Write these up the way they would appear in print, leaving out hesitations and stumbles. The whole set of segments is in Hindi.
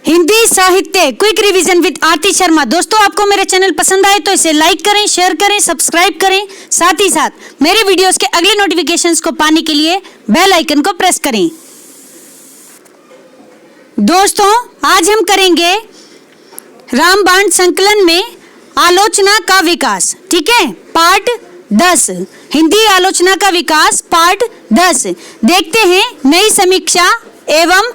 हिंदी साहित्य क्विक रिवीजन विद आरती शर्मा। दोस्तों, आपको मेरा चैनल पसंद आए तो इसे लाइक करें, शेयर करें, सब्सक्राइब करें। साथ ही साथ मेरे वीडियोस के अगले नोटिफिकेशंस को पाने के लिए बेल आइकन को प्रेस करें। दोस्तों, आज हम करेंगे रामबाण संकलन में आलोचना का विकास। ठीक है, पार्ट 10, हिंदी आलोचना का विकास पार्ट 10। देखते हैं नई समीक्षा एवं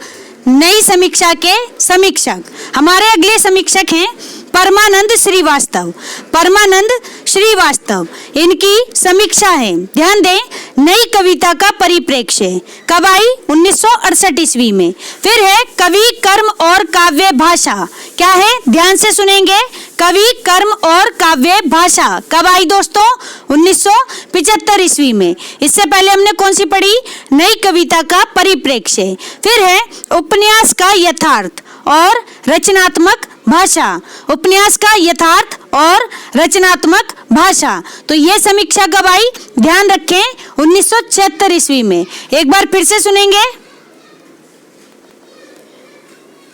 नई समीक्षा के समीक्षक। हमारे अगले समीक्षक हैं परमानंद श्रीवास्तव। परमानंद श्रीवास्तव, इनकी समीक्षा है, ध्यान दें, नई कविता का परिप्रेक्ष्य। कब आई? 1968 ईस्वी में। फिर है कवि, कर्म और काव्य भाषा। क्या है? ध्यान से सुनेंगे। कवि, कर्म और काव्य भाषा कब आई दोस्तों? 1975 ईस्वी में। इससे पहले हमने कौन सी पढ़ी? नई कविता का परिप्रेक्ष्य। फिर है उपन्यास का यथार्थ और रचनात्मक भाषा। उपन्यास का यथार्थ और रचनात्मक भाषा। तो ये समीक्षा कब आई? ध्यान रखें, 1976 ईस्वी में। एक बार फिर से सुनेंगे,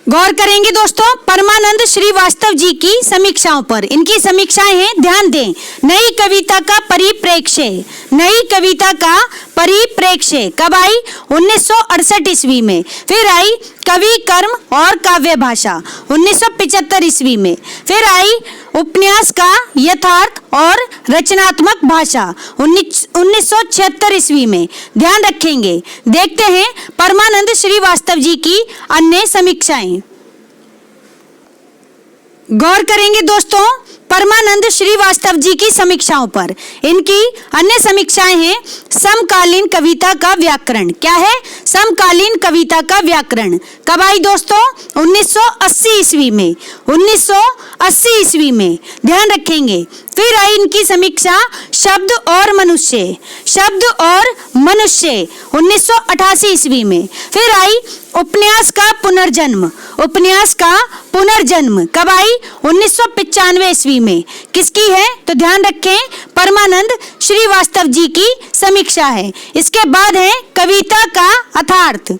गौर करेंगे दोस्तों परमानंद श्रीवास्तव जी की समीक्षाओं पर। इनकी समीक्षाएं हैं, ध्यान दें, नई कविता का परिप्रेक्ष्य। नई कविता का परिप्रेक्ष्य कब आई? 1968 ईस्वी में। फिर आई कवि, कर्म और काव्य भाषा 1975 ईस्वी में। फिर आई उपन्यास का यथार्थ और रचनात्मक भाषा 1976 ईस्वी में। ध्यान रखेंगे। देखते हैं परमानंद श्रीवास्तव जी की अन्य समीक्षाएं। गौर करेंगे दोस्तों परमानंद श्रीवास्तव जी की समीक्षाओं पर। इनकी अन्य समीक्षाएं हैं समकालीन कविता का व्याकरण। क्या है? समकालीन कविता का व्याकरण कब आई दोस्तों? 1980 ईस्वी में। 1980 ईस्वी में, ध्यान रखेंगे। फिर आई इनकी समीक्षा शब्द और मनुष्य। शब्द और मनुष्य 1988 ईस्वी में। फिर आई उपन्यास का पुनर्जन्म। उपन्यास का पुनर्जन्म कब आई? 1995 ईस्वी में। किसकी है? तो ध्यान रखें, परमानंद श्रीवास्तव जी की समीक्षा है। इसके बाद है कविता का अर्थात।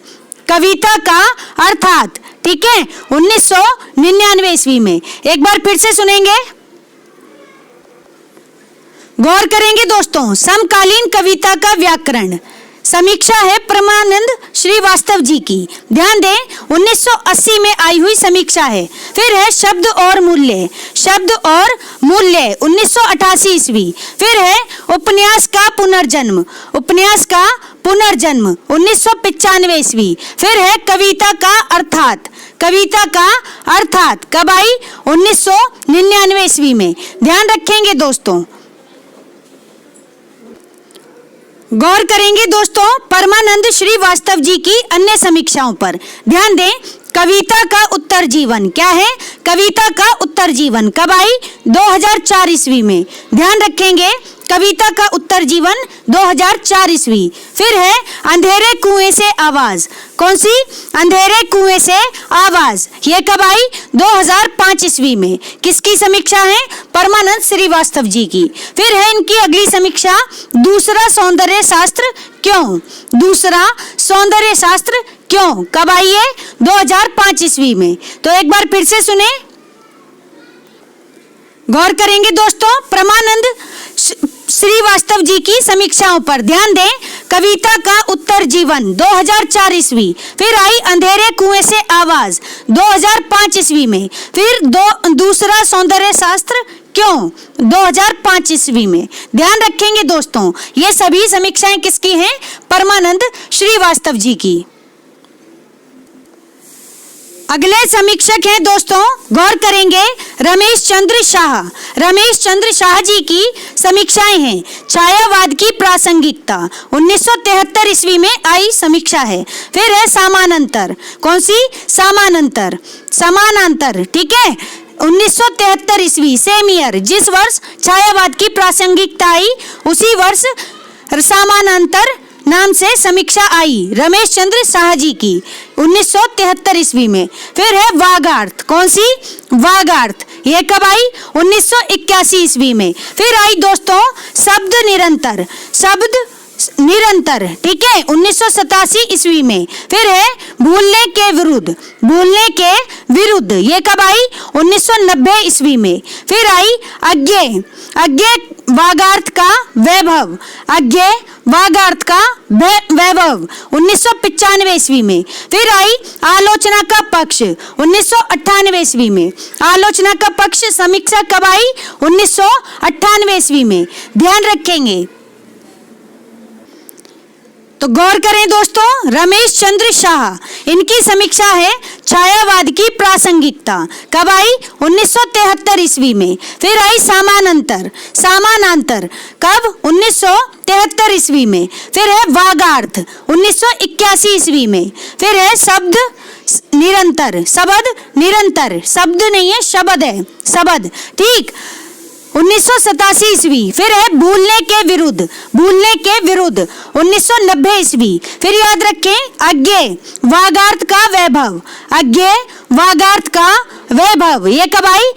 कविता का अर्थात, ठीक है, 1999 ईस्वी में। एक बार फिर से सुनेंगे, गौर करेंगे दोस्तों समकालीन कविता का व्याकरण। समीक्षा है परमानंद श्रीवास्तव जी की। ध्यान दें, 1980 में आई हुई समीक्षा है। फिर है शब्द और मूल्य। शब्द और मूल्य 1988 ईस्वी। फिर है उपन्यास का पुनर्जन्म। उपन्यास का पुनर्जन्म 1995 ईस्वी। फिर है कविता का अर्थात। कविता का अर्थात कब आई? 1999 ईस्वी में। ध्यान रखेंगे दोस्तों। गौर करेंगे दोस्तों परमानंद श्रीवास्तव जी की अन्य समीक्षाओं पर। ध्यान दें, कविता का उत्तर जीवन। क्या है? कविता का उत्तर जीवन कब आई? 2004 ईस्वी में। ध्यान रखेंगे, कविता का उत्तर जीवन 2004 ईस्वी। फिर है अंधेरे कुएं से आवाज। कौन सी? अंधेरे कुएं से आवाज। ये कब आई? 2005 ईस्वी में। किसकी समीक्षा है? परमानंद श्रीवास्तव जी की। फिर है इनकी अगली समीक्षा दूसरा सौंदर्य शास्त्र क्यों। दूसरा सौंदर्य शास्त्र क्यों कब आई है? 2005 ईस्वी में। तो एक बार फिर से सुने, गौर करेंगे दोस्तों परमानंद श्रीवास्तव जी की समीक्षाओं पर। ध्यान दें, कविता का उत्तर जीवन 2004 ईस्वी। फिर आई अंधेरे कुएं से आवाज 2005 ईस्वी में। फिर दूसरा सौंदर्य शास्त्र क्यों 2005 ईस्वी में। ध्यान रखेंगे दोस्तों, ये सभी समीक्षाएं किसकी हैं? परमानंद श्रीवास्तव जी की। अगले समीक्षक हैं दोस्तों, गौर करेंगे रमेश चंद्र शाह। रमेश चंद्र शाह जी की समीक्षाएं हैं छायावाद की प्रासंगिकता 1973 ईस्वी में आई समीक्षा है। फिर है समानांतर। कौन सी? समानांतर। समानांतर, ठीक है, 1973 ईस्वी, सेम ईयर। जिस वर्ष छायावाद की प्रासंगिकता आई उसी वर्ष समानांतर नाम से समीक्षा आई रमेश चंद्र शाह जी की 1973 ईस्वी में। फिर है वागार्थ। कौन सी? वागार्थ। ये कब आई? 1981 ईस्वी में। फिर आई दोस्तों शब्द निरंतर। शब्द निरंतर, ठीक है, 1987 ईस्वी में। फिर है भूलने के विरुद्ध, भूलने के विरुद्ध, ये कब आई? 1990 ईस्वी में। फिर आई अज्ञेय, अज्ञेय वागार्थ का वैभव, अज्ञेय वागार्थ का वैभव 1995 ईस्वी में। फिर आई आलोचना का पक्ष 1998 ईस्वी में। आलोचना का पक्ष समीक्षा कब आई? 1998 ईस्वी में। ध्यान रखेंगे तो गौर करें दोस्तों, रमेश चंद्र शाह, इनकी समीक्षा है छायावाद की प्रासंगिकता, कब आई? 1973 ईस्वी में। फिर आई समानांतर, समानांतर कब? 1973 ईस्वी में। फिर है वागार्थ 1981 ईस्वी में। फिर है शब्द निरंतर, शब्द निरंतर, शब्द नहीं है शब्द है, शब्द, ठीक, 1987 ईस्वी। फिर है भूलने के विरुद्ध, भूलने के विरुद्ध 1990 ईस्वी। फिर याद रखें अज्ञेय वागार्थ का वैभव, अज्ञेय वागार्थ का वैभव, ये कब आई?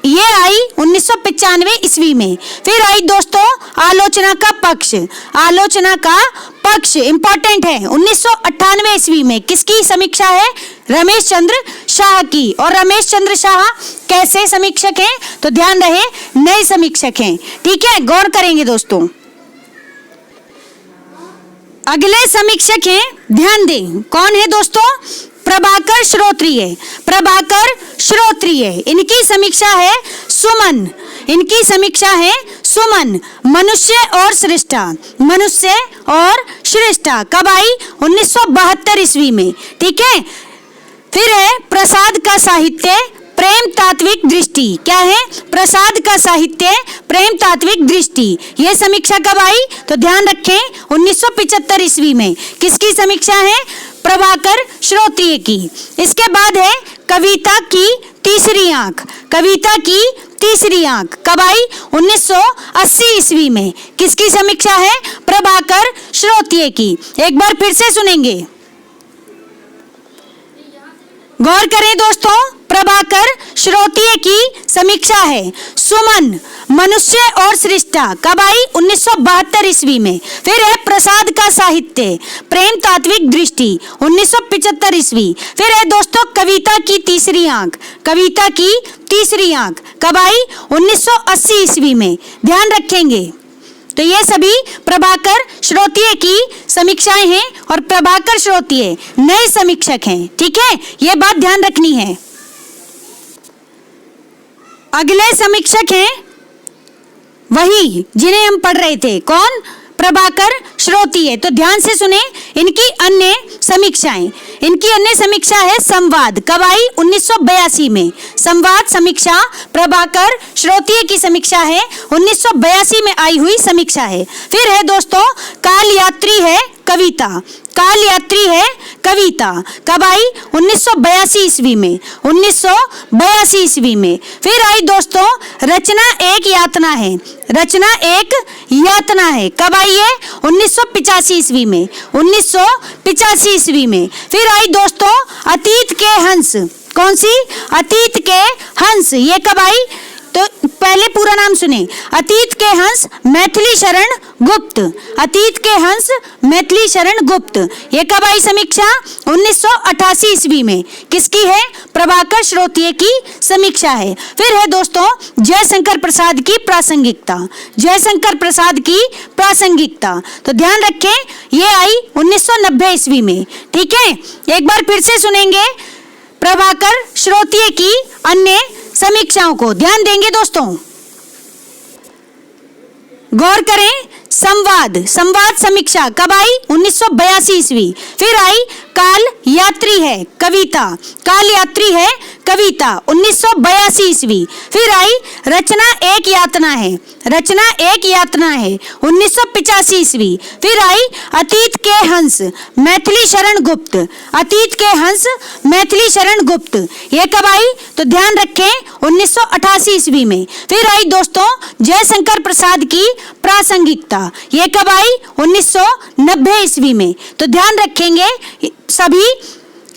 ये आई 1995 ईस्वी में। फिर आई दोस्तों आलोचना का पक्ष, आलोचना का पक्ष इंपॉर्टेंट है 1998 ईस्वी में। किसकी समीक्षा है? रमेश चंद्र शाह की। और रमेश चंद्र शाह कैसे समीक्षक हैं? तो ध्यान रहे नए समीक्षक हैं, ठीक है, गौर करेंगे दोस्तों। अगले समीक्षक हैं, ध्यान दें, कौन है दोस्तों? प्रभाकर श्रोत्रिय, प्रभाकर श्रोत्रिय, इनकी समीक्षा है सुमन, इनकी समीक्षा है सुमन, मनुष्य और सृष्टा, मनुष्य और सृष्टा, कब आई? 1972 ईस्वी में, ठीक है। फिर है प्रसाद का साहित्य प्रेम तात्विक दृष्टि, क्या है? प्रसाद का साहित्य प्रेम तात्विक दृष्टि, यह समीक्षा कब आई? तो ध्यान रखें 1975 ईस्वी में। किसकी समीक्षा है? प्रभाकर श्रोत्रिय की। इसके बाद है कविता की तीसरी आंख, कविता की तीसरी आंख, कब आई? 1980 ईस्वी में। किसकी समीक्षा है? प्रभाकर श्रोत्रिय की। एक बार फिर से सुनेंगे, गौर करें दोस्तों, प्रभाकर श्रोत्रिय की समीक्षा है सुमन, मनुष्य और सृष्टा, कब आई? 1972 ईस्वी में। फिर है प्रसाद का साहित्य प्रेम तात्विक दृष्टि 1975 ईस्वी। फिर है दोस्तों कविता की तीसरी आंख, कविता की तीसरी आंख, कब आई? 1980 ईस्वी में। ध्यान रखेंगे तो ये सभी प्रभाकर श्रोत्रिय की समीक्षाएं हैं और प्रभाकर श्रोत्रिय नए समीक्षक हैं, ठीक है, ये बात ध्यान रखनी है। अगले समीक्षक हैं वही जिन्हें हम पढ़ रहे थे, कौन? प्रभाकर श्रोत्रिय। तो ध्यान से सुने इनकी अन्य समीक्षाएं। इनकी अन्य समीक्षा है संवाद, कब आई? 1982 में। संवाद समीक्षा प्रभाकर श्रोत्रिय की समीक्षा है, 1982 में आई हुई समीक्षा है। फिर है दोस्तों काल यात्री है कविता, काल यात्री है कविता, कब आई? 1982 ईस्वी में, 1982 ईस्वी में। फिर आई दोस्तों रचना एक यातना है, रचना एक यातना है, कब आई है? 1985 ईस्वी में, 1985 ईस्वी में। फिर आई दोस्तों अतीत के हंस, कौन सी? अतीत के हंस, ये कब आई? तो पहले पूरा नाम सुने, अतीत के हंस मैथिली शरण गुप्त, अतीत के हंस मैथिली शरण गुप्त, ये कब आई समीक्षा? 1988 ईस्वी में। किसकी है? प्रभाकर श्रोत्रिय की समीक्षा है। फिर है दोस्तों जयशंकर प्रसाद की प्रासंगिकता, जयशंकर प्रसाद की प्रासंगिकता, तो ध्यान रखें ये आई 1990 ईस्वी में, ठीक है। एक बार फिर से सुनेंगे प्रभाकर श्रोत्रिय की अन्य समीक्षाओं को, ध्यान देंगे दोस्तों, गौर करें। संवाद, संवाद समीक्षा कब आई? 1982 ईस्वी। फिर आई काल यात्री है कविता, काल यात्री है कविता 1982 ईस्वी। फिर आई रचना एक यातना है, रचना एक यातना है 1985 ईस्वी। फिर आई अतीत के हंस मैथिली शरण गुप्त, अतीत के हंस मैथिली शरण गुप्त, ये कब आई? तो ध्यान रखें 1988 ईस्वी में। फिर आई दोस्तों जयशंकर प्रसाद की प्रासंगिकता, ये कब आई? 1990 ईस्वी में। तो ध्यान रखेंगे सभी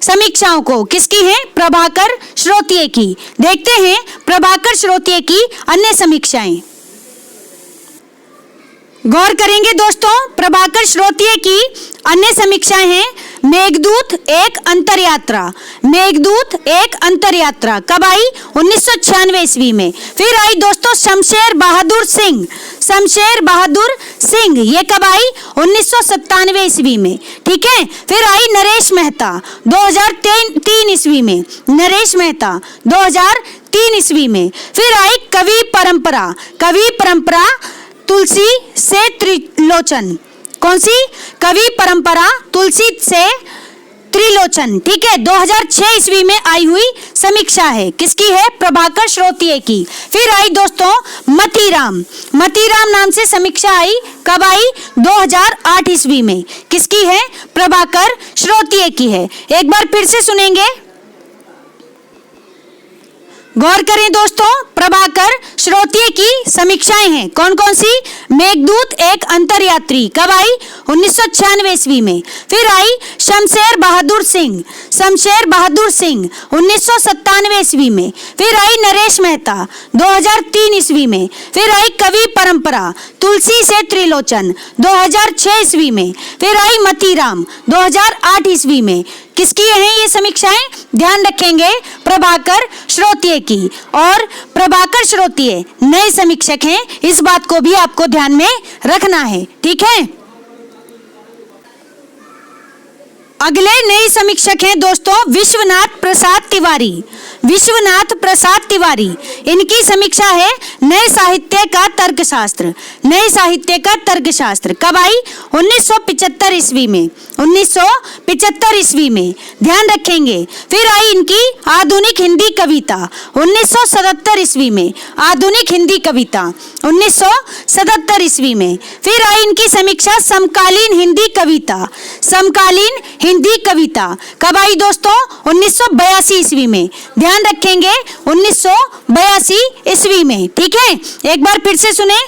समीक्षाओं को, किसकी है? प्रभाकर श्रोत्रिय की। देखते हैं प्रभाकर श्रोत्रिय की अन्य समीक्षाएं। गौर करेंगे दोस्तों, प्रभाकर श्रोत्रिय की अन्य समीक्षाएं हैं मेघदूत एक अंतरयात्रा। मेघदूत एक अंतरयात्रा कब आई? 1996 ईस्वी में। फिर आई दोस्तों शमशेर बहादुर सिंह। शमशेर बहादुर सिंह ये कब आई? 1997 ईस्वी में। ठीक है। फिर आई नरेश मेहता 2003 ईस्वी में। नरेश मेहता 2003 ईस्वी में। फिर आई कवि परंपरा। कवि परंपरा तुलसी से त्रिलोचन। कौन सी? कवि परंपरा तुलसी से त्रिलोचन। ठीक है, 2006 ईस्वी में आई हुई समीक्षा है। किसकी है? प्रभाकर श्रोत्रिय की। फिर आई दोस्तों मतीराम। मतीराम नाम से समीक्षा आई। कब आई? 2008 ईस्वी में। किसकी है? प्रभाकर श्रोत्रिय की है। एक बार फिर से सुनेंगे, गौर करें दोस्तों, प्रभाकर श्रोत्रिय की समीक्षाएं हैं। कौन कौन सी? मेघदूत एक अंतरयात्री कब आई? 1996 ईस्वी में। फिर आई शमशेर बहादुर सिंह। शमशेर बहादुर सिंह 1997 ईस्वी में। फिर आई नरेश मेहता 2003 ईस्वी में। फिर आई कवि परंपरा तुलसी से त्रिलोचन 2006 ईस्वी में। फिर आई मतीराम 2008 ईस्वी में। किसकी है ये समीक्षाएं? ध्यान रखेंगे, प्रभाकर श्रोत्रिय की। और प्रभाकर श्रोत्रिय नए समीक्षक हैं, इस बात को भी आपको ध्यान में रखना है। ठीक है। अगले नए समीक्षक हैं दोस्तों विश्वनाथ प्रसाद तिवारी। विश्वनाथ प्रसाद तिवारी, इनकी समीक्षा है नए साहित्य का तर्कशास्त्र। नए साहित्य का तर्कशास्त्र कब आई? 1975 ईस्वी में। 1975 ईस्वी में। ध्यान रखेंगे। फिर आई इनकी आधुनिक हिंदी कविता 1977 ईस्वी में। आधुनिक हिंदी कविता 1977 ईस्वी में। फिर आई इनकी समीक्षा समकालीन हिंदी कविता। समकालीन हिंदी कविता कब आई दोस्तों? 1982 ईस्वी में। ध्यान रखेंगे, 1982 ईस्वी में। ठीक है, एक बार फिर से सुने,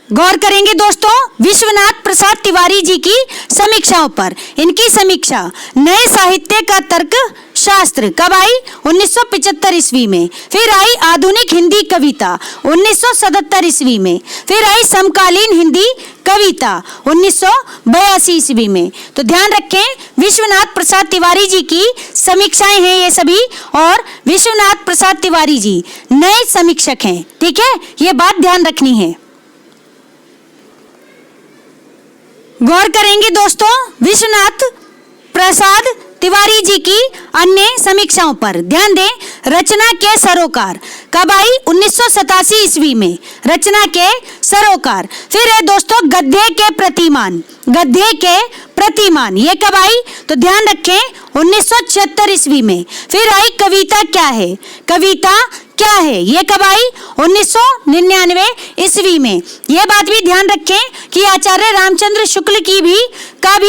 गौर करेंगे दोस्तों विश्वनाथ प्रसाद तिवारी जी की समीक्षाओं पर। इनकी समीक्षा नए साहित्य का तर्क शास्त्र कब आई? 1975 ईस्वी में। फिर आई आधुनिक हिंदी कविता 1977 ईस्वी में। फिर आई समकालीन हिंदी कविता 1982 ईस्वी में। तो ध्यान रखें, विश्वनाथ प्रसाद तिवारी जी की समीक्षाएं हैं ये सभी, और विश्वनाथ प्रसाद तिवारी जी नए समीक्षक हैं। ठीक है, ये बात ध्यान रखनी है। गौर करेंगे दोस्तों विश्वनाथ प्रसाद तिवारी जी की अन्य समीक्षाओं पर। ध्यान दें, रचना के सरोकार कब आई? 1987 ईस्वी में। रचना के सरोकार। फिर है दोस्तों गद्य के प्रतिमान। गद्य के प्रतिमान ये कब आई? तो ध्यान रखें, 1976 ईस्वी में। फिर आई कविता क्या है? कविता क्या है ये कब आई? 1999 ईस्वी में। यह बात भी ध्यान रखें कि आचार्य रामचंद्र शुक्ल की भी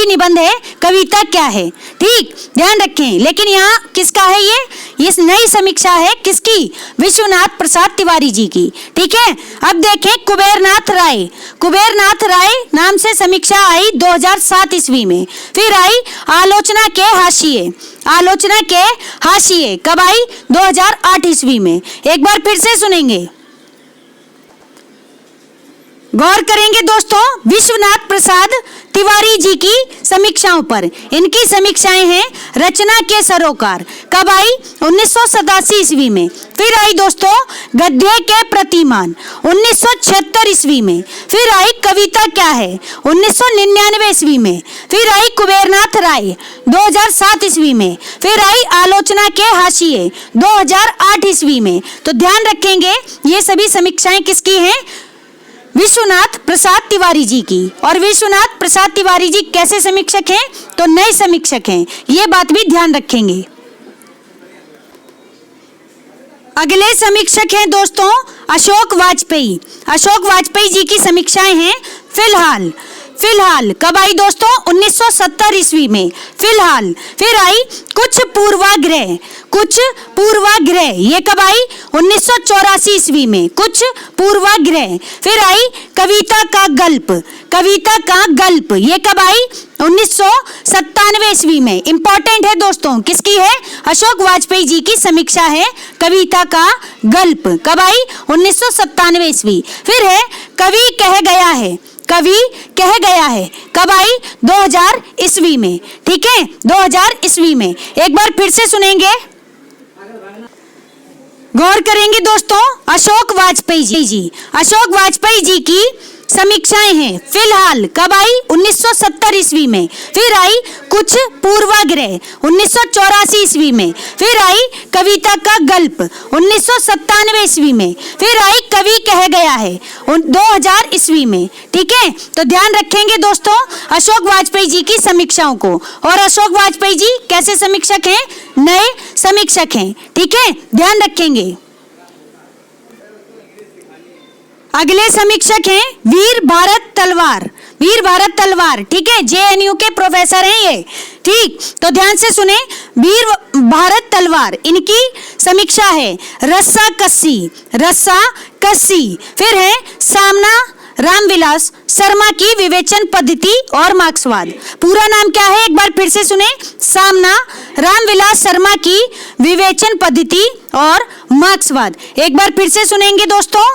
निबंध है कविता क्या है। ठीक, ध्यान रखें। लेकिन यहाँ किसका है ये नई समीक्षा है। किसकी? विश्वनाथ प्रसाद तिवारी जी की। ठीक है, अब देखें कुबेरनाथ राय। कुबेरनाथ राय नाम से समीक्षा आई 2007 ईस्वी में। फिर आई आलोचना के हाशिए। आलोचना के हाशिए कब आई? 2008 ईस्वी में। एक बार फिर से सुनेंगे, गौर करेंगे दोस्तों विश्वनाथ प्रसाद तिवारी जी की समीक्षाओं पर। इनकी समीक्षाएं हैं रचना के सरोकार कब आई? 1987 ईस्वी में। फिर आई दोस्तों गद्य के प्रतिमान 1976 ईस्वी में। फिर आई कविता क्या है? 1999 ईस्वी में। फिर आई कुबेरनाथ राय 2007 ईस्वी में। फिर आई आलोचना के हाशिए 2008 ईस्वी में। तो ध्यान रखेंगे, ये सभी समीक्षाएं किसकी हैं? विश्वनाथ प्रसाद तिवारी जी की। और विश्वनाथ प्रसाद तिवारी जी कैसे समीक्षक हैं? तो नए समीक्षक हैं, ये बात भी ध्यान रखेंगे। अगले समीक्षक हैं दोस्तों अशोक वाजपेयी। अशोक वाजपेयी जी की समीक्षाएं हैं फिलहाल कब आई दोस्तों? 1970 ईस्वी में फिलहाल। फिर आई कुछ पूर्वाग्रह, कुछ पूर्वाग्रह, ये कब आई? 1984 ईस्वी में, कुछ पूर्वाग्रह। फिर आई कविता का गल्प, कविता का गल्प, ये कब आई? 1997 ईस्वी में। इंपॉर्टेंट है दोस्तों, किसकी है? अशोक वाजपेयी जी की समीक्षा है कविता का गल्प। कब आई? 1997 ईस्वी। फिर है कवि कह गया है, कवि कह गया है, कब आई? 2000 ईस्वी में। ठीक है, 2000 ईस्वी में। एक बार फिर से सुनेंगे, गौर करेंगे दोस्तों। अशोक वाजपेयी जी, अशोक वाजपेयी जी की समीक्षाएं हैं। फिलहाल कब आई? 1970 ईस्वी में। फिर आई कुछ पूर्वाग्रह 1984 ईस्वी में। फिर आई कविता का गल्प 1997 ईस्वी में। फिर आई कवि कह गया है 2000 ईस्वी में। ठीक है, तो ध्यान रखेंगे दोस्तों अशोक वाजपेयी जी की समीक्षाओं को। और अशोक वाजपेयी जी कैसे समीक्षक हैं? नए समीक्षक हैं। ठीक है, ध्यान रखेंगे। अगले समीक्षक हैं वीर भारत तलवार, वीर भारत तलवार। ठीक है, जेएनयू के प्रोफेसर हैं ये। ठीक, तो ध्यान से सुने, वीर भारत तलवार, इनकी समीक्षा है रस्सा कस्सी, रस्सा कस्सी। फिर है सामना रामविलास शर्मा की विवेचन पद्धति और मार्क्सवाद। पूरा नाम क्या है? एक बार फिर से सुने, सामना रामविलास शर्मा की विवेचन पद्धति और मार्क्सवाद। एक बार फिर से सुनेंगे दोस्तों,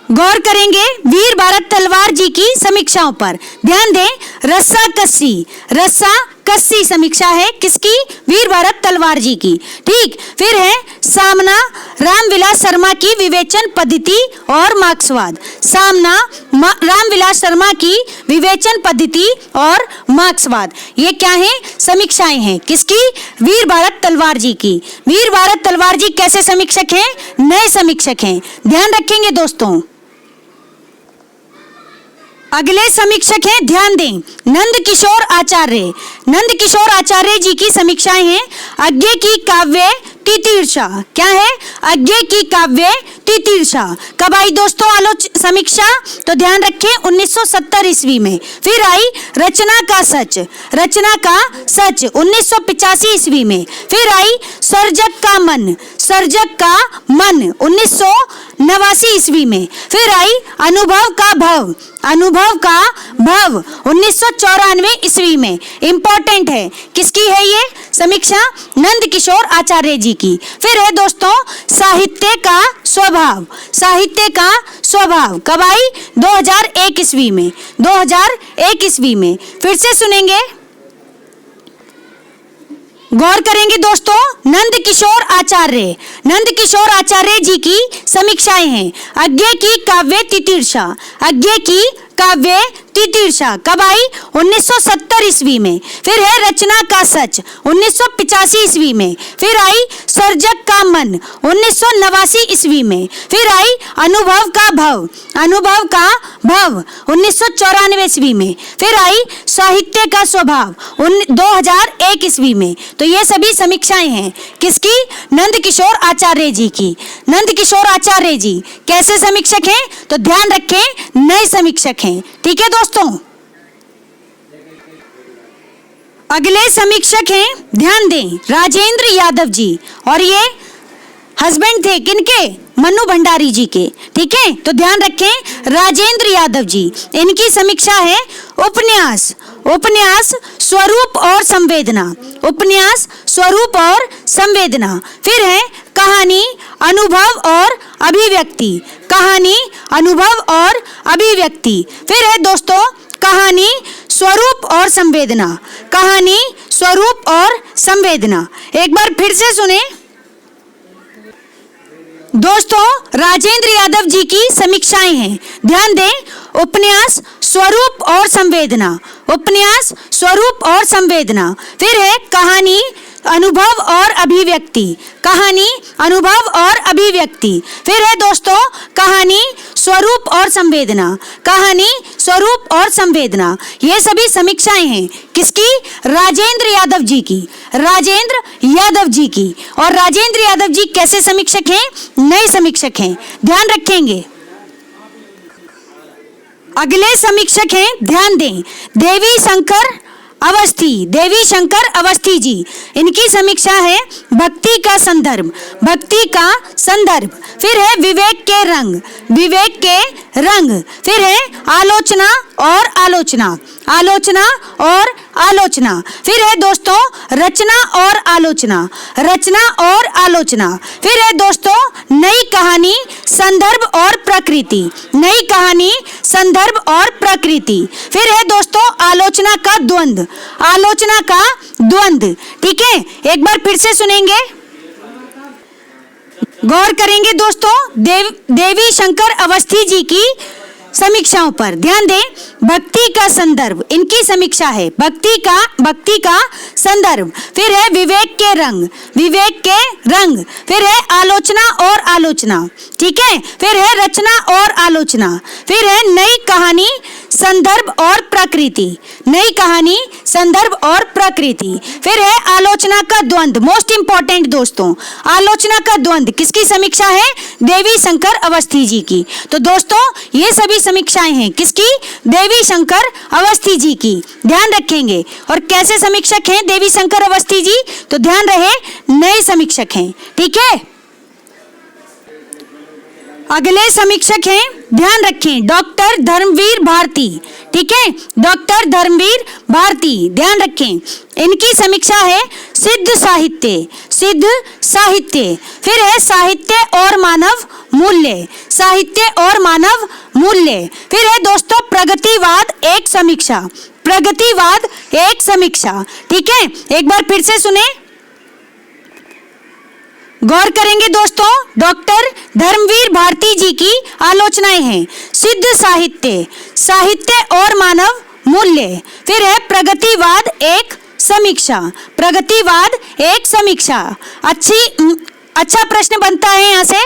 गौर करेंगे वीर भारत तलवार जी की समीक्षाओं पर। ध्यान दें, रस्सा कस्सी, रस्सा कस्सी समीक्षा है किसकी? वीर भारत तलवार जी की। ठीक, फिर है सामना रामविलास शर्मा की विवेचन पद्धति और मार्क्सवाद, सामना रामविलास शर्मा की विवेचन पद्धति और मार्क्सवाद। ये क्या है? समीक्षाएं हैं किसकी? वीर भारत तलवार जी की। वीर भारत तलवार जी कैसे समीक्षक हैं? नए समीक्षक हैं। ध्यान रखेंगे दोस्तों। अगले समीक्षक हैं, ध्यान दें, नंद किशोर आचार्य। नंद किशोर आचार्य जी की समीक्षाएं हैं अज्ञ की काव्य तितीर्षा। क्या है? अज्ञ की काव्य तितीर्षा। कब आई दोस्तों समीक्षा? तो ध्यान रखें 1970 ईस्वी में। फिर आई रचना का सच, रचना का सच 1985 ईस्वी में। फिर आई सर्जक का मन, सर्जक का मन 1989 ईस्वी में। फिर आई अनुभव का भव, अनुभव का भव 1994 ईस्वी में। इंपॉर्टेंट है, किसकी है ये समीक्षा? नंद किशोर आचार्य जी की। फिर है दोस्तों साहित्य का स्वभाव, साहित्य का स्वभाव। कब आई? 2001 ईस्वी में, 2001 ईस्वी में। फिर से सुनेंगे, गौर करेंगे दोस्तों, नंद किशोर आचार्य, नंद किशोर आचार्य जी की समीक्षाएं हैं अज्ञ की काव्य तितीर्षा, अज्ञ की काव्य तितीर्षा। कब आई? 1970 ईस्वी में। फिर है रचना का सच 1985 ईस्वी में। फिर आई सर्जक का मन 1989 ईस्वी में। फिर आई अनुभव का भव, अनुभव का भव 1994 ईस्वी में। फिर आई साहित्य का स्वभाव 2001 ईस्वी में। तो ये सभी समीक्षाएं हैं किसकी? नंद किशोर आचार्य जी की। नंद किशोर आचार्य जी कैसे समीक्षक हैं? तो ध्यान रखें, नए समीक्षक हैं। ठीक है दोस्तों। अगले समीक्षक हैं, ध्यान दें, राजेंद्र यादव जी। और ये हस्बैंड थे किनके? मन्नू भंडारी जी के। ठीक है, तो ध्यान रखें, राजेंद्र यादव जी। इनकी समीक्षा है उपन्यास, उपन्यास स्वरूप और संवेदना, उपन्यास स्वरूप और संवेदना। फिर है कहानी अनुभव और अभिव्यक्ति, कहानी अनुभव और अभिव्यक्ति। फिर है दोस्तों कहानी स्वरूप और संवेदना, कहानी स्वरूप और संवेदना। एक बार फिर से सुने दोस्तों, राजेंद्र यादव जी की समीक्षाएं हैं। ध्यान दें, उपन्यास स्वरूप और संवेदना, उपन्यास स्वरूप और संवेदना। फिर है कहानी अनुभव और अभिव्यक्ति, कहानी अनुभव और अभिव्यक्ति। फिर है दोस्तों कहानी स्वरूप और संवेदना, कहानी स्वरूप और संवेदना। ये सभी समीक्षाएं हैं किसकी? राजेंद्र यादव जी की, राजेंद्र यादव जी की। और राजेंद्र यादव जी कैसे समीक्षक हैं? नए समीक्षक हैं। ध्यान रखेंगे। अगले समीक्षक हैं, ध्यान दें, देवी शंकर अवस्थी जी। इनकी समीक्षा है भक्ति का संदर्भ, फिर है विवेक के रंग, फिर है आलोचना और आलोचना, फिर है दोस्तों रचना और आलोचना, फिर है दोस्तों नई कहानी संदर्भ और प्रकृति, फिर है दोस्तों आलोचना का द्वंद्व। ठीक है, एक बार फिर से सुनेंगे, गौर करेंगे दोस्तों देवी शंकर अवस्थी जी की समीक्षाओं पर। ध्यान दें, भक्ति का संदर्भ, इनकी समीक्षा है भक्ति का संदर्भ, फिर है विवेक के रंग, फिर है आलोचना और आलोचना। ठीक है, फिर है रचना और आलोचना, फिर है नई कहानी संदर्भ और प्रकृति, फिर है आलोचना का द्वंद्व। मोस्ट इंपॉर्टेंट दोस्तों, आलोचना का द्वंद्व किसकी समीक्षा है? देवी शंकर अवस्थी जी की। तो दोस्तों ये सभी समीक्षाएं हैं किसकी? देवी शंकर अवस्थी जी की। ध्यान रखेंगे। और कैसे समीक्षक हैं देवी शंकर अवस्थी जी? तो ध्यान रहे, नए समीक्षक हैं। ठीक है, अगले समीक्षक हैं, ध्यान रखें, डॉक्टर धर्मवीर भारती। ठीक है, डॉक्टर धर्मवीर भारती, ध्यान रखें, इनकी समीक्षा है सिद्ध साहित्य, फिर है साहित्य और मानव मूल्य, फिर है दोस्तों प्रगतिवाद एक समीक्षा। ठीक है, एक बार फिर से सुने, गौर करेंगे दोस्तों, डॉक्टर धर्मवीर भारती जी की आलोचनाएं हैं सिद्ध साहित्य और मानव मूल्य, फिर है प्रगतिवाद एक समीक्षा। अच्छा प्रश्न बनता है यहाँ से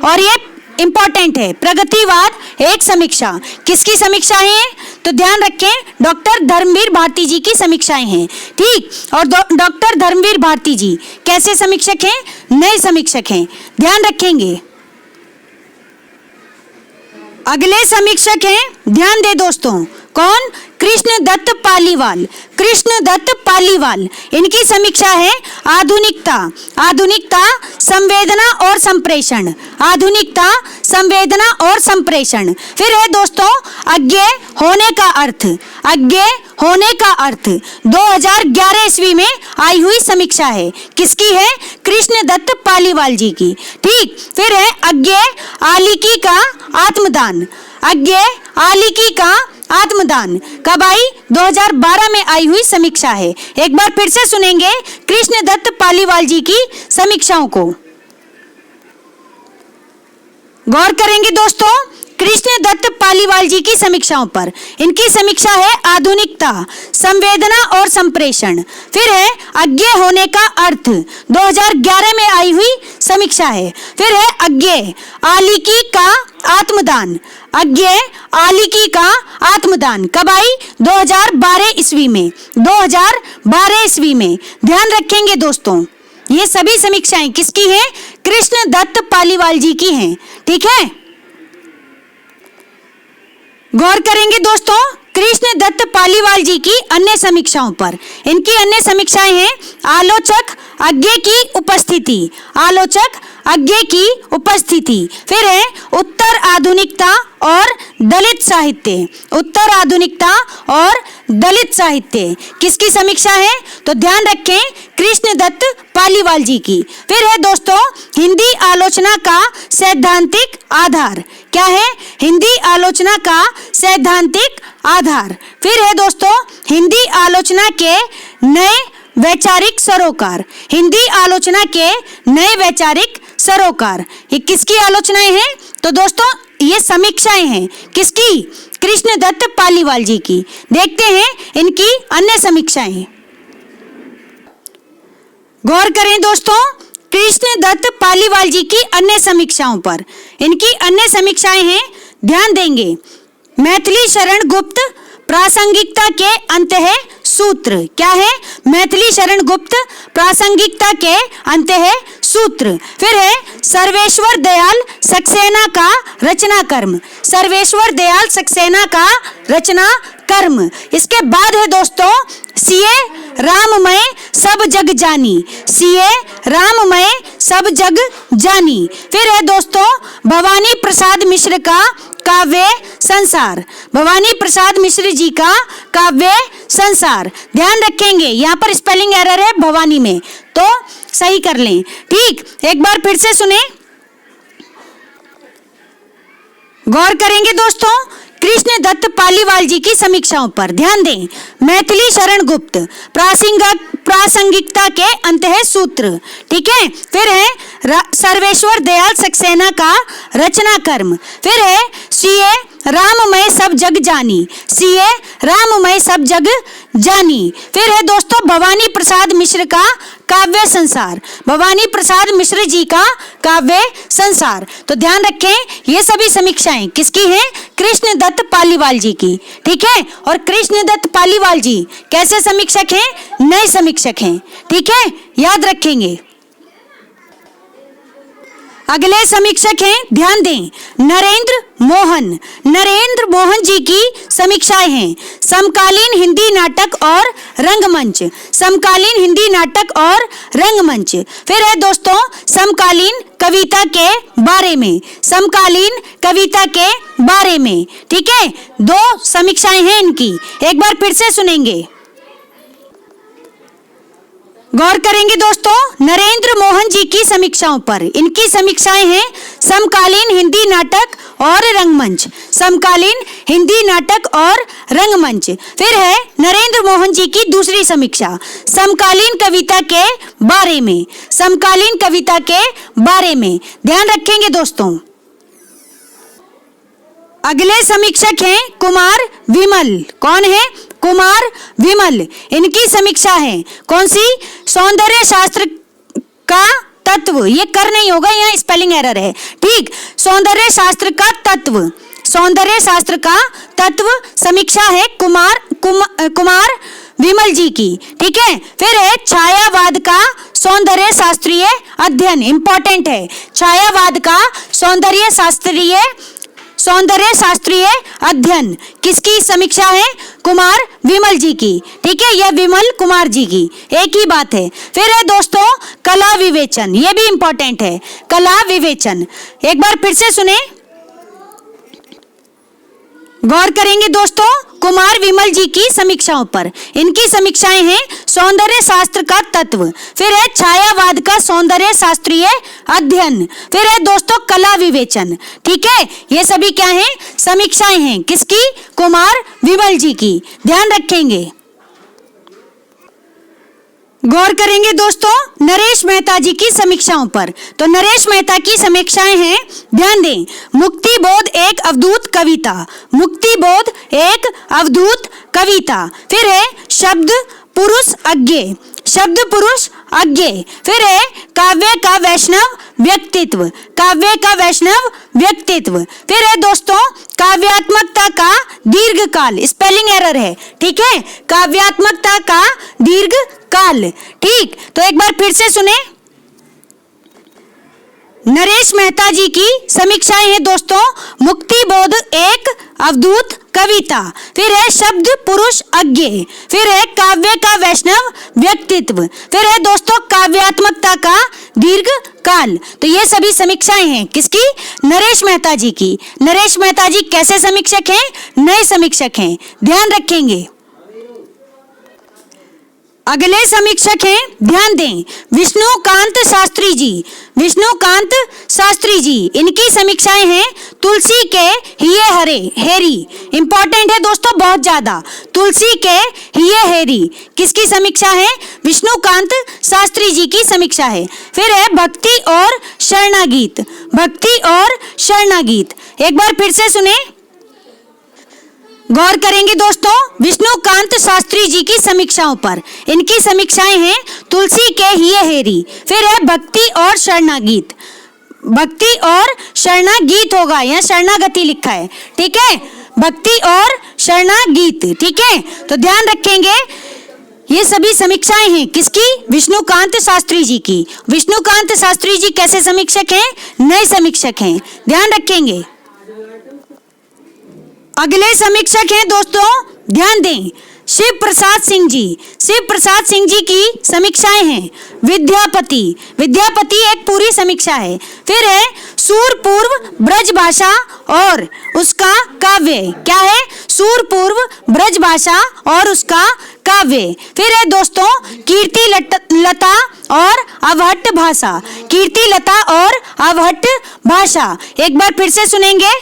और ये इंपॉर्टेंट है। प्रगतिवाद एक समीक्षा, किसकी समीक्षा है? तो ध्यान रखें, डॉक्टर धर्मवीर भारती जी की समीक्षाएं हैं। ठीक, और डॉक्टर धर्मवीर भारती जी कैसे समीक्षक हैं? नए समीक्षक हैं, ध्यान रखेंगे। अगले समीक्षक हैं, ध्यान दे दोस्तों, कौन? कृष्णदत्त पालीवाल, इनकी समीक्षा है आधुनिकता संवेदना और संप्रेषण, फिर है दोस्तों अज्ञेय होने का अर्थ 2011 ईस्वी में आई हुई समीक्षा है। किसकी है? कृष्णदत्त पालीवाल जी की। ठीक, फिर है अज्ञेय आलिकी का आत्मदान कब आई? 2012 में आई हुई समीक्षा है। एक बार फिर से सुनेंगे कृष्णदत्त पालीवाल जी की समीक्षाओं को। गौर करेंगे दोस्तों कृष्णदत्त पालीवाल जी की समीक्षाओं पर। इनकी समीक्षा है आधुनिकता संवेदना और संप्रेषण, फिर है अज्ञेय होने का अर्थ 2011 में आई हुई समीक्षा है, फिर है अज्ञेय आलिकी का आत्मदान कब आई? 2012 ईस्वी में। ध्यान रखेंगे दोस्तों, ये सभी समीक्षाएं किसकी हैं? कृष्णदत्त पालीवाल जी की हैं। ठीक है, गौर करेंगे दोस्तों कृष्णदत्त पालीवाल जी की अन्य समीक्षाओं पर। इनकी अन्य समीक्षाएं हैं आलोचक अज्ञेय की उपस्थिति, फिर है उत्तर आधुनिकता और दलित साहित्य, किसकी समीक्षा है? तो ध्यान रखें, कृष्णदत्त पालीवाल जी की। फिर है दोस्तों हिंदी आलोचना का सैद्धांतिक आधार। क्या है? हिंदी आलोचना का सैद्धांतिक आधार। फिर है दोस्तों हिंदी आलोचना के नए वैचारिक सरोकार। ये किसकी आलोचनाएं हैं? तो दोस्तों ये समीक्षाएं हैं किसकी? कृष्णदत्त पालीवाल जी की। देखते हैं इनकी अन्य समीक्षाएं। गौर करें दोस्तों कृष्णदत्त पालीवाल जी की अन्य समीक्षाओं पर। इनकी अन्य समीक्षाएं हैं, ध्यान देंगे, मैथिली शरण गुप्त प्रासंगिकता के अंतः सूत्र। क्या है? मैथिली शरण गुप्त प्रासंगिकता के अंतः सूत्र। फिर है सर्वेश्वर दयाल सक्सेना का रचना कर्म, सर्वेश्वर दयाल सक्सेना का रचना कर्म। इसके बाद है दोस्तों सीए राममय सब जग जानी, सीए राममय सब जग जानी। फिर है दोस्तों भवानी प्रसाद मिश्र का काव्य संसार, भवानी प्रसाद मिश्र जी का काव्य संसार। ध्यान रखेंगे यहाँ पर स्पेलिंग एरर है भवानी में, तो सही कर लें। ठीक, एक बार फिर से सुने, गौर करेंगे दोस्तों कृष्ण दत्त पालीवाल जी की समीक्षाओं पर। ध्यान दें, मैथिली शरण गुप्त, प्रासंगिकता के अंत है सूत्र। ठीक है, फिर है सर्वेश्वर दयाल सक्सेना का रचना कर्म। फिर है सीए राममय सब जग जानी, सीए राममय सब जग जानी। फिर है दोस्तों भवानी प्रसाद मिश्र का काव्य संसार, भवानी प्रसाद मिश्र जी का काव्य संसार। तो ध्यान रखें ये सभी समीक्षाएं किसकी हैं? कृष्ण दत्त पालीवाल जी की। ठीक है, और कृष्ण दत्त पालीवाल जी कैसे समीक्षक हैं? नए समीक्षक हैं। ठीक है, याद रखेंगे। अगले समीक्षक हैं, ध्यान दें, नरेंद्र मोहन, नरेंद्र मोहन जी की समीक्षाएं हैं समकालीन हिंदी नाटक और रंगमंच, समकालीन हिंदी नाटक और रंगमंच। फिर है दोस्तों समकालीन कविता के बारे में, समकालीन कविता के बारे में। ठीक है, दो समीक्षाएं हैं इनकी, एक बार फिर से सुनेंगे, गौर करेंगे दोस्तों नरेंद्र मोहन जी की समीक्षाओं पर। इनकी समीक्षाएं हैं समकालीन हिंदी नाटक और रंगमंच, समकालीन हिंदी नाटक और रंगमंच। फिर है नरेंद्र मोहन जी की दूसरी समीक्षा समकालीन कविता के बारे में, समकालीन कविता के बारे में। ध्यान रखेंगे दोस्तों। अगले समीक्षक हैं कुमार विमल। कौन है? कुमार विमल। इनकी समीक्षा है कौन सी? सौंदर्य शास्त्र का तत्व, ये कर नहीं होगा, यहाँ स्पेलिंग एरर है। ठीक, सौंदर्य शास्त्र का तत्व, सौंदर्य शास्त्र का तत्व समीक्षा है कुमार विमल जी की। ठीक है, फिर है छायावाद का सौंदर्य शास्त्रीय अध्ययन, इंपॉर्टेंट है, छायावाद का सौंदर्य शास्त्रीय अध्ययन। किसकी समीक्षा है? कुमार विमल जी की। ठीक है, यह विमल कुमार जी की, एक ही बात है। फिर है दोस्तों कला विवेचन, यह भी इंपॉर्टेंट है, कला विवेचन। एक बार फिर से सुने, गौर करेंगे दोस्तों कुमार विमल जी की समीक्षाओं पर। इनकी समीक्षाएं हैं सौंदर्य शास्त्र का तत्व, फिर है छायावाद का सौंदर्य शास्त्रीय अध्ययन, फिर है दोस्तों कला विवेचन। ठीक है, ये सभी क्या हैं? समीक्षाएं हैं किसकी? कुमार विमल जी की। ध्यान रखेंगे। गौर करेंगे दोस्तों नरेश मेहता जी की समीक्षाओं पर। तो नरेश मेहता की समीक्षाएं हैं, ध्यान दें, मुक्ति बोध एक अवधूत कविता, मुक्ति बोध एक अवधूत कविता। फिर है शब्द पुरुष अज्ञेय, शब्द पुरुष अज्ञेय। फिर है काव्य का वैष्णव व्यक्तित्व, काव्य का वैष्णव व्यक्तित्व। फिर है दोस्तों काव्यात्मकता का दीर्घकाल, स्पेलिंग एरर है। ठीक है, काव्यात्मकता का दीर्घकाल। ठीक, तो एक बार फिर से सुने, नरेश मेहता जी की समीक्षाएं हैं दोस्तों मुक्ति बोध एक अवधूत कविता, फिर है शब्द पुरुष अज्ञेय, फिर है काव्य का वैष्णव व्यक्तित्व, फिर है दोस्तों काव्यात्मकता का दीर्घकाल। तो ये सभी समीक्षाएं हैं किसकी? नरेश मेहता जी की। नरेश मेहता जी कैसे समीक्षक हैं? नए समीक्षक हैं, ध्यान रखेंगे। अगले समीक्षक हैं, ध्यान दें, विष्णुकांत शास्त्री जी, विष्णुकांत शास्त्री जी। इनकी समीक्षाएं हैं तुलसी के हिये हरे हेरी, इंपॉर्टेंट है दोस्तों बहुत ज्यादा, तुलसी के हिये हेरी। किसकी समीक्षा है? विष्णुकांत शास्त्री जी की समीक्षा है। फिर है भक्ति और शरणागीत, भक्ति और शरणागीत। एक बार फिर से सुने, गौर करेंगे दोस्तों विष्णुकांत शास्त्री जी की समीक्षाओं पर। इनकी समीक्षाएं हैं तुलसी के हिये हेरी, फिर है भक्ति और शरणागीत, भक्ति और शरणागीत होगा, यहाँ शरणागति लिखा है। ठीक है, भक्ति और शरणागीत। ठीक है, तो ध्यान रखेंगे ये सभी समीक्षाएं हैं किसकी? विष्णुकांत शास्त्री जी की। विष्णुकांत शास्त्री जी कैसे समीक्षक हैं? नए समीक्षक हैं, ध्यान रखेंगे। अगले समीक्षक हैं दोस्तों, ध्यान दें, शिव प्रसाद सिंह जी। शिव प्रसाद सिंह जी की समीक्षाएं हैं विद्यापति। विद्यापति एक पूरी समीक्षा है। फिर है सूरपूर्व ब्रजभाषा और उसका काव्य। क्या है? सूरपूर्व ब्रजभाषा और उसका काव्य। फिर है दोस्तों कीर्ति लता और अवहट्ट भाषा। कीर्ति लता और अवहट्ट भाषा। एक बार फिर से सुनेंगे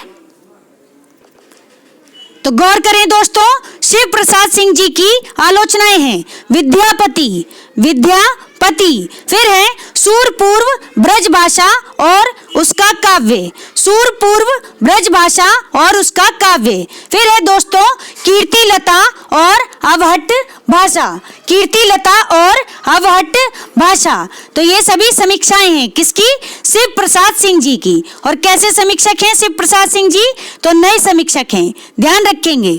तो गौर करें दोस्तों, शिव प्रसाद सिंह जी की आलोचनाएं हैं विद्यापति। विद्यापति। फिर है सूरपूर्व ब्रजभाषा और उसका काव्य। सूरपूर्व ब्रजभाषा और उसका काव्य। फिर है दोस्तों कीर्तिलता और अवहट्ट भाषा। कीर्तिलता और अवहट्ट भाषा। तो ये सभी समीक्षाएं हैं किसकी? शिव प्रसाद सिंह जी की। और कैसे समीक्षक हैं शिव प्रसाद सिंह जी? तो नए समीक्षक हैं, ध्यान रखेंगे।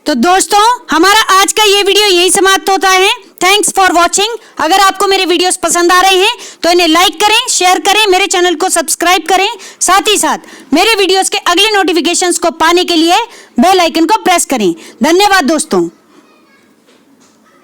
तो दोस्तों हमारा आज का ये वीडियो यही समाप्त होता है। Thanks for watching. अगर आपको मेरे वीडियोस पसंद आ रहे हैं तो इन्हें लाइक करें, शेयर करें, मेरे चैनल को सब्सक्राइब करें। साथ ही साथ मेरे वीडियोस के अगले नोटिफिकेशंस को पाने के लिए बेल आइकन को प्रेस करें। धन्यवाद दोस्तों।